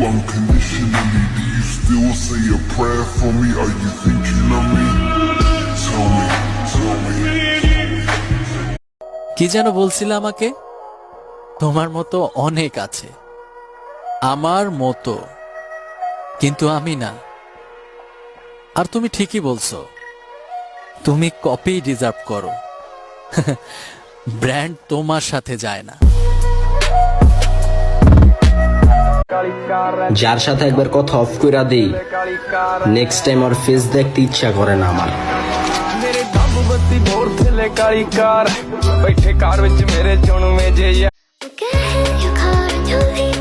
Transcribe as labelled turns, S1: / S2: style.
S1: unconditionally. Do you still say a prayer for me? Are you thinking of me? Tell me, tell me.
S2: কি যেন বলছিলে আমাকে? তোমার মতো অনেক আছে, আমার মতো, কিন্তু আমি না। আর তুমি ঠিকই বলছো, তুমি কপি ডিজার্ভ করো। ব্র্যান্ড তোমার সাথে যায় না।
S3: যার সাথে একবার কথা অফ কইরা দেই, নেক্সট টাইম আর ফেস দেখতে ইচ্ছা করে না আমার।
S4: ਮੇਰੇ ਦੱਬ ਬੱਤੀ ਮੋੜ ਥੱਲੇ ਕਾਲੀ ਕਾਰ ਬੈਠੇ ਕਾਰ ਵਿੱਚ ਮੇਰੇ ਚੁਣ ਮੇਜੇ
S5: You got your car and you leave